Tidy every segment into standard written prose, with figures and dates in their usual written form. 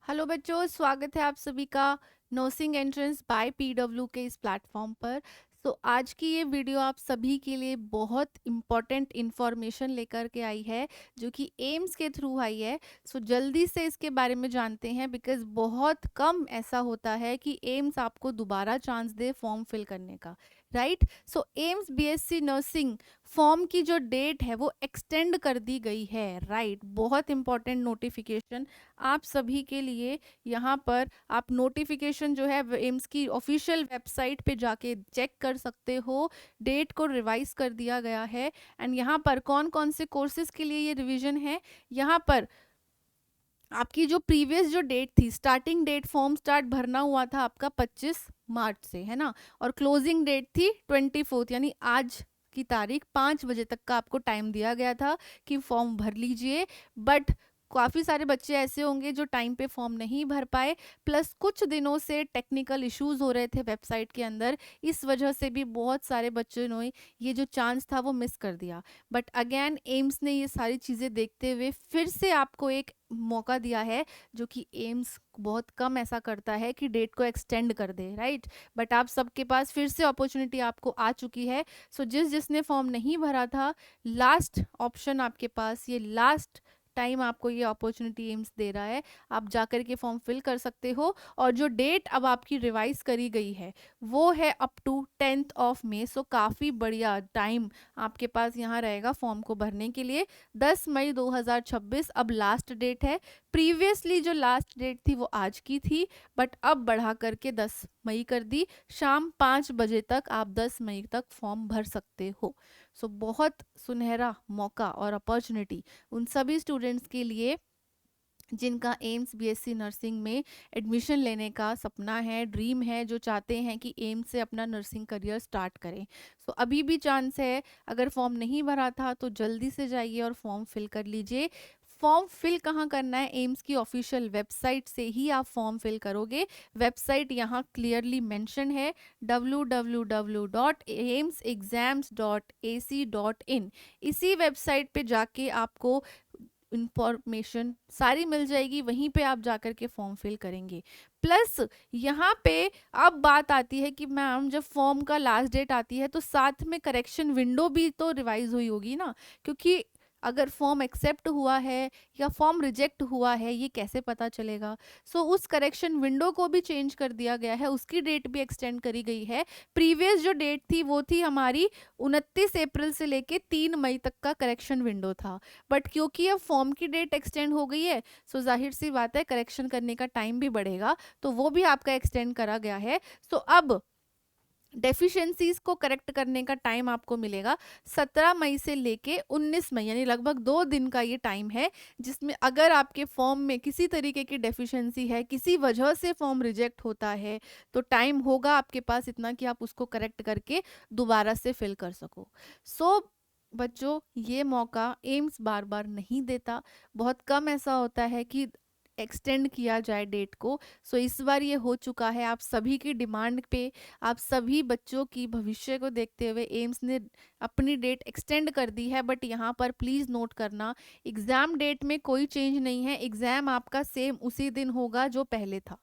Hello बच्चों, स्वागत है आप सभी का नर्सिंग एंट्रेंस बाय पीडब्ल्यू के इस प्लेटफॉर्म पर। आज की ये वीडियो आप सभी के लिए बहुत इम्पॉर्टेंट इन्फॉर्मेशन लेकर के आई है, जो कि एम्स के थ्रू आई है। जल्दी से इसके बारे में जानते हैं, बिकॉज बहुत कम ऐसा होता है कि एम्स आपको दोबारा चांस दे फॉर्म फिल करने का। Right. AIIMS BSc nursing form की जो डेट है वो एक्सटेंड कर दी गई है। राइट, बहुत इंपॉर्टेंट नोटिफिकेशन आप सभी के लिए। यहाँ पर आप नोटिफिकेशन जो है एम्स की ऑफिशियल वेबसाइट पे जाके चेक कर सकते हो। डेट को रिवाइज कर दिया गया है। एंड यहाँ पर कौन कौन से कोर्सेज के लिए ये रिवीजन है, यहाँ पर आपकी जो प्रीवियस जो डेट थी, स्टार्टिंग डेट फॉर्म स्टार्ट भरना हुआ था आपका 25 मार्च से, है ना। और क्लोजिंग डेट थी 24, यानी आज की तारीख 5 बजे तक का आपको टाइम दिया गया था कि फॉर्म भर लीजिए। बट काफ़ी सारे बच्चे ऐसे होंगे जो टाइम पे फॉर्म नहीं भर पाए, प्लस कुछ दिनों से टेक्निकल इश्यूज हो रहे थे वेबसाइट के अंदर, इस वजह से भी बहुत सारे बच्चों ने ये जो चांस था वो मिस कर दिया। बट अगेन एम्स ने ये सारी चीज़ें देखते हुए फिर से आपको एक मौका दिया है, जो कि एम्स बहुत कम ऐसा करता है कि डेट को एक्सटेंड कर दे। राइट। बट आप सबके पास फिर से अपॉर्चुनिटी आपको आ चुकी है। जिसने फॉर्म नहीं भरा था, लास्ट ऑप्शन आपके पास, ये लास्ट टाइम आपको ये अपॉर्चुनिटी एम्स दे रहा है, आप जाकर के फॉर्म फिल कर सकते हो। और जो डेट अब आपकी रिवाइज करी गई है वो है अप टू 10 मई। काफ़ी बढ़िया टाइम आपके पास यहाँ रहेगा फॉर्म को भरने के लिए। 10 मई 2026 अब लास्ट डेट है। प्रीवियसली जो लास्ट डेट थी वो आज की थी, बट अब बढ़ा करके 10 मई कर दी। शाम 5 बजे तक आप 10 मई तक फॉर्म भर सकते हो। बहुत सुनहरा मौका और अपॉर्चुनिटी उन सभी स्टूडेंट्स के लिए जिनका एम्स बीएससी नर्सिंग में एडमिशन लेने का सपना है, ड्रीम है, जो चाहते हैं कि एम्स से अपना नर्सिंग करियर स्टार्ट करें। अभी भी चांस है। अगर फॉर्म नहीं भरा था तो जल्दी से जाइए और फॉर्म फिल कर लीजिए। फॉर्म फिल कहाँ करना है? एम्स की ऑफिशियल वेबसाइट से ही आप फॉर्म फिल करोगे। वेबसाइट यहाँ क्लियरली मेंशन है, www.aimsexams.ac.in। इसी वेबसाइट पे जाके आपको इंफॉर्मेशन सारी मिल जाएगी, वहीं पे आप जाकर के फॉर्म फिल करेंगे। प्लस यहाँ पे अब बात आती है कि मैम जब फॉर्म का लास्ट डेट आती है तो साथ में करेक्शन विंडो भी तो रिवाइज हुई होगी ना, क्योंकि अगर फॉर्म एक्सेप्ट हुआ है या फॉर्म रिजेक्ट हुआ है ये कैसे पता चलेगा। उस करेक्शन विंडो को भी चेंज कर दिया गया है, उसकी डेट भी एक्सटेंड करी गई है। प्रीवियस जो डेट थी वो थी हमारी 29 अप्रैल से लेके 3 मई तक का करेक्शन विंडो था। बट क्योंकि अब फॉर्म की डेट एक्सटेंड हो गई है, जाहिर सी बात है करेक्शन करने का टाइम भी बढ़ेगा, तो वो भी आपका एक्सटेंड करा गया है। अब डेफिशिएंसीज को करेक्ट करने का टाइम आपको मिलेगा 17 मई से लेके 19 मई, यानी लगभग 2 दिन का ये टाइम है, जिसमें अगर आपके फॉर्म में किसी तरीके की डेफिशिएंसी है, किसी वजह से फॉर्म रिजेक्ट होता है, तो टाइम होगा आपके पास इतना कि आप उसको करेक्ट करके दोबारा से फिल कर सको। बच्चों, ये मौका एम्स बार बार नहीं देता। बहुत कम ऐसा होता है कि एक्सटेंड किया जाए डेट को। इस बार ये हो चुका है। आप सभी की डिमांड पे, आप सभी बच्चों की भविष्य को देखते हुए एम्स ने अपनी डेट एक्सटेंड कर दी है। बट यहाँ पर प्लीज़ नोट करना, एग्ज़ाम डेट में कोई चेंज नहीं है। एग्ज़ाम आपका सेम उसी दिन होगा जो पहले था।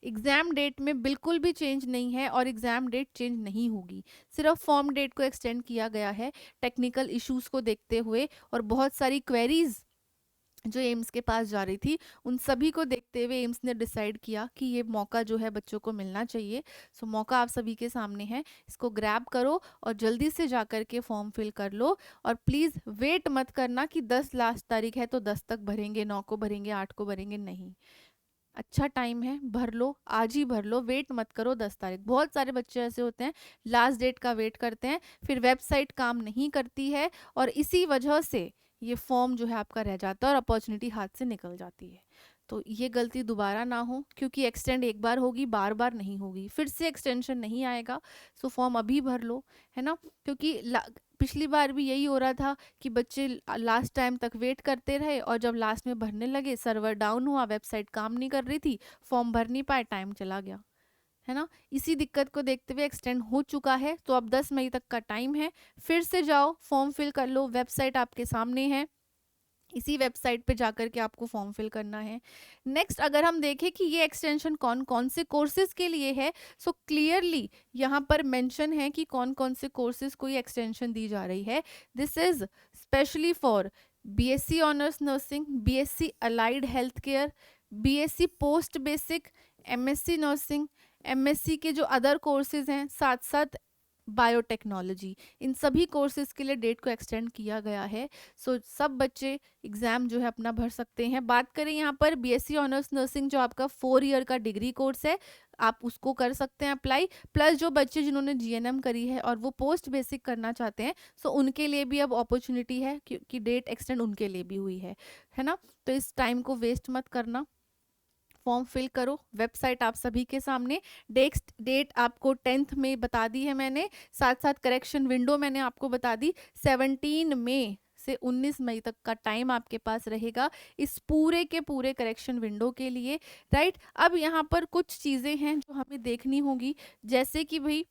एग्ज़ाम डेट में बिल्कुल भी चेंज नहीं है और एग्ज़ाम डेट चेंज नहीं होगी। सिर्फ फॉर्म डेट को एक्सटेंड किया गया है टेक्निकल इश्यूज को देखते हुए, और बहुत सारी क्वेरीज जो एम्स के पास जा रही थी, उन सभी को देखते हुए एम्स ने डिसाइड किया कि ये मौका जो है बच्चों को मिलना चाहिए। मौका आप सभी के सामने है, इसको ग्रैब करो और जल्दी से जा कर के फॉर्म फिल कर लो। और प्लीज़ वेट मत करना कि 10 लास्ट तारीख है तो 10 तक भरेंगे, 9 को भरेंगे, 8 को भरेंगे, नहीं। अच्छा टाइम है, भर लो, आज ही भर लो, वेट मत करो 10 तारीख। बहुत सारे बच्चे ऐसे होते हैं लास्ट डेट का वेट करते हैं, फिर वेबसाइट काम नहीं करती है और इसी वजह से ये फॉर्म जो है आपका रह जाता है और अपॉर्चुनिटी हाथ से निकल जाती है। तो ये गलती दोबारा ना हो, क्योंकि एक्सटेंड एक बार होगी, बार बार नहीं होगी, फिर से एक्सटेंशन नहीं आएगा। फॉर्म अभी भर लो, है ना। क्योंकि पिछली बार भी यही हो रहा था कि बच्चे लास्ट टाइम तक वेट करते रहे और जब लास्ट में भरने लगे सर्वर डाउन हुआ, वेबसाइट काम नहीं कर रही थी, फॉर्म भर नहीं पाए, टाइम चला गया, है ना। इसी दिक्कत को देखते हुए एक्सटेंड हो चुका है। तो अब 10 मई तक का टाइम है, फिर से जाओ फॉर्म फिल कर लो, वेबसाइट आपके सामने है। इसी वेबसाइट पे जाकर के आपको फॉर्म फिल करना है। नेक्स्ट अगर हम देखें कि ये एक्सटेंशन कौन कौन से कोर्सेज के लिए है, सो क्लियरली यहाँ पर मेंशन है कि कौन कौन से कोर्सेज को ये एक्सटेंशन दी जा रही है। This is specially for BSc honours nursing, BSc allied health care, BSc post basic, MSc nursing, MSc के जो अदर कोर्सेज हैं, साथ साथ बायोटेक्नोलॉजी, इन सभी कोर्सेज के लिए डेट को एक्सटेंड किया गया है। सो सब बच्चे एग्जाम जो है अपना भर सकते हैं। बात करें यहाँ पर बीएससी ऑनर्स नर्सिंग, जो आपका 4 ईयर का डिग्री कोर्स है, आप उसको कर सकते हैं अप्लाई। प्लस जो बच्चे जिन्होंने जीएनएम करी है और वो पोस्ट बेसिक करना चाहते हैं, सो उनके लिए भी अब अपॉर्चुनिटी है क्योंकि डेट एक्सटेंड उनके लिए भी हुई है ना। तो इस टाइम को वेस्ट मत करना, फॉर्म फिल करो। वेबसाइट आप सभी के सामने, डेट आपको 10th में बता दी है मैंने, साथ साथ करेक्शन विंडो मैंने आपको बता दी। 17 मई से 19 मई तक का टाइम आपके पास रहेगा इस पूरे के पूरे करेक्शन विंडो के लिए, राइट। अब यहाँ पर कुछ चीजें हैं जो हमें देखनी होगी, जैसे कि भाई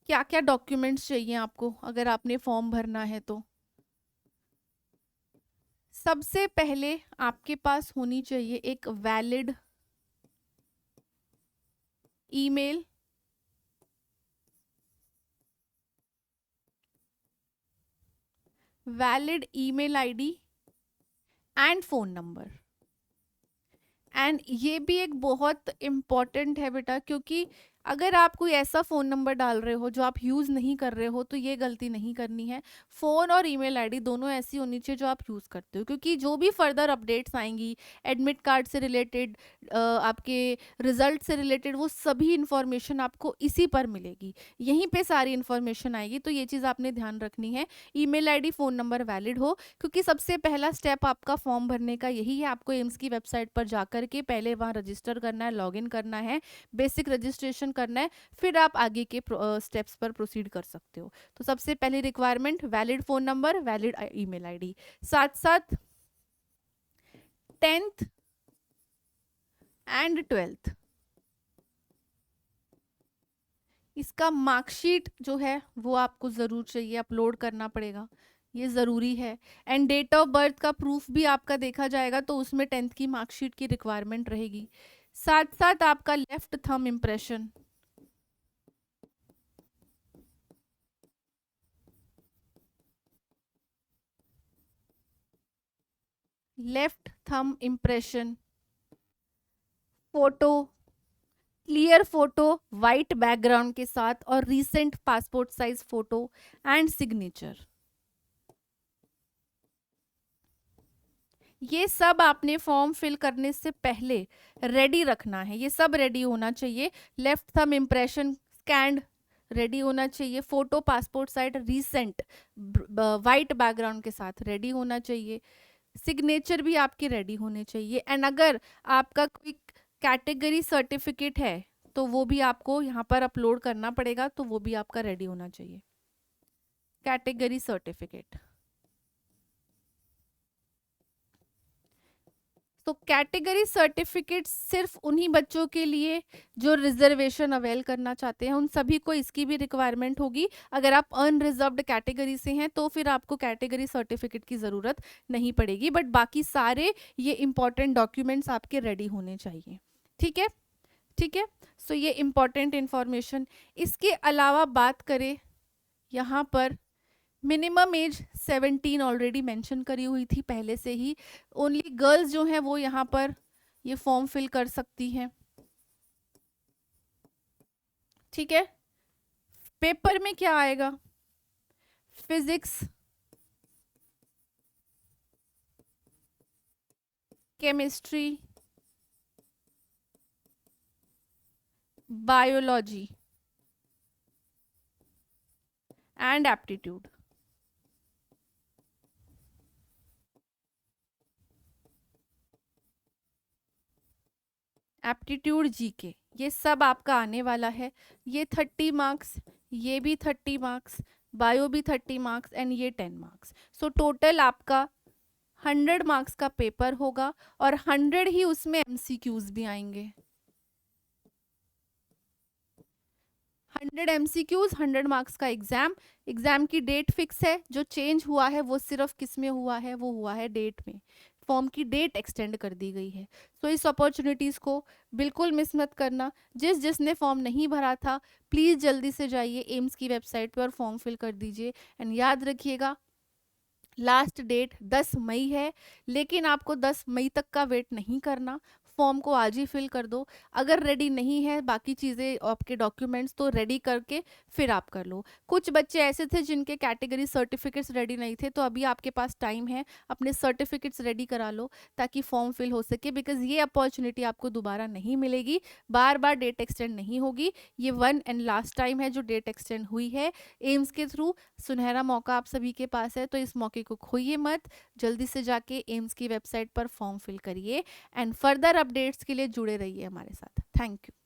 क्या क्या डॉक्यूमेंट्स चाहिए आपको अगर आपने फॉर्म भरना है तो। सबसे पहले आपके पास होनी चाहिए एक valid email, valid email ID and phone number. And ये भी एक बहुत इम्पॉर्टेंट है बेटा, क्योंकि अगर आप कोई ऐसा फ़ोन नंबर डाल रहे हो जो आप यूज़ नहीं कर रहे हो तो ये गलती नहीं करनी है। फ़ोन और ईमेल आईडी दोनों ऐसी होनी चाहिए जो आप यूज़ करते हो, क्योंकि जो भी फर्दर अपडेट्स आएंगी एडमिट कार्ड से रिलेटेड, आपके रिजल्ट से रिलेटेड, वो सभी इन्फॉर्मेशन आपको इसी पर मिलेगी, यहीं पे सारी इन्फॉर्मेशन आएगी। तो ये चीज़ आपने ध्यान रखनी है, email ID phone number valid हो, क्योंकि सबसे पहला स्टेप आपका फॉर्म भरने का यही है। आपको एम्स की वेबसाइट पर जाकर के पहले वहाँ रजिस्टर करना है, लॉगिन करना है, बेसिक रजिस्ट्रेशन करना है, फिर आप आगे के स्टेप्स पर प्रोसीड कर सकते हो। तो सबसे पहली requirement valid phone number, valid email ID, साथ साथ 10th एंड 12th इसका मार्कशीट जो है वो आपको ज़रूर चाहिए, अपलोड करना पड़ेगा, ये ज़रूरी है। एंड डेट ऑफ बर्थ का प्रूफ भी आपका देखा जाएगा, तो उसमें 10th की मार्कशीट की रिक्वायरमेंट रहेगी। साथ साथ आपका left thumb impression, left thumb impression, photo, clear photo white background के साथ, और recent passport size photo and signature. ये सब आपने फॉर्म फिल करने से पहले रेडी रखना है, ये सब रेडी होना चाहिए। Left thumb impression scanned ready होना चाहिए, photo passport size recent white background के साथ रेडी होना चाहिए, सिग्नेचर भी आपके रेडी होने चाहिए। एंड अगर आपका कोई कैटेगरी सर्टिफिकेट है तो वो भी आपको यहाँ पर अपलोड करना पड़ेगा, तो वो भी आपका रेडी होना चाहिए, कैटेगरी सर्टिफिकेट। तो कैटेगरी सर्टिफिकेट सिर्फ उन्हीं बच्चों के लिए जो रिजर्वेशन अवेल करना चाहते हैं, उन सभी को इसकी भी रिक्वायरमेंट होगी। अगर आप अनरिजर्व्ड कैटेगरी से हैं तो फिर आपको कैटेगरी सर्टिफिकेट की ज़रूरत नहीं पड़ेगी, बट बाकी सारे ये इंपॉर्टेंट डॉक्यूमेंट्स आपके रेडी होने चाहिए। ठीक है, ठीक है। सो ये इंपॉर्टेंट इंफॉर्मेशन। इसके अलावा बात करें यहाँ पर, मिनिमम एज 17 ऑलरेडी मेंशन करी हुई थी पहले से ही। ओनली गर्ल्स जो हैं वो यहाँ पर ये फॉर्म फिल कर सकती हैं। ठीक है, पेपर में क्या आएगा, physics, chemistry, biology and aptitude. Aptitude GK ये सब आपका आने वाला है। ये 30 मार्क्स, ये भी 30 मार्क्स, बायो भी 30 मार्क्स एंड ये 10 मार्क्स। सो टोटल आपका 100 मार्क्स का पेपर होगा, और 100 ही उसमें एमसीक्यूज भी आएंगे। 100 एमसीक्यूज, 100 मार्क्स का एग्जाम। एग्जाम की डेट फिक्स है, जो चेंज हुआ है वो सिर्फ किस में हुआ है, वो हुआ है डेट में। फॉर्म की डेट एक्सटेंड कर दी गई है। सो इस अपॉर्चुनिटीज़ को बिल्कुल मिस मत करना। जिसने फॉर्म नहीं भरा था, प्लीज़ जल्दी से जाइए एम्स की वेबसाइट पर और फॉर्म फिल कर दीजिए। एंड याद रखिएगा, लास्ट डेट 10 मई है, लेकिन आपको 10 मई तक का वेट नहीं करना। फॉर्म को आज ही फिल कर दो। अगर रेडी नहीं है बाकी चीज़ें, आपके डॉक्यूमेंट्स, तो रेडी करके फिर आप कर लो। कुछ बच्चे ऐसे थे जिनके कैटेगरी सर्टिफिकेट्स रेडी नहीं थे, तो अभी आपके पास टाइम है, अपने सर्टिफिकेट्स रेडी करा लो ताकि फॉर्म फिल हो सके, बिकॉज ये अपॉर्चुनिटी आपको दोबारा नहीं मिलेगी, बार बार डेट एक्सटेंड नहीं होगी। ये वन एंड लास्ट टाइम है जो डेट एक्सटेंड हुई है एम्स के थ्रू। सुनहरा मौका आप सभी के पास है, तो इस मौके को खोइए मत। जल्दी से जाके एम्स की वेबसाइट पर फॉर्म फिल करिए एंड फर्दर अपडेट्स के लिए जुड़े रहिए हमारे साथ। Thank you.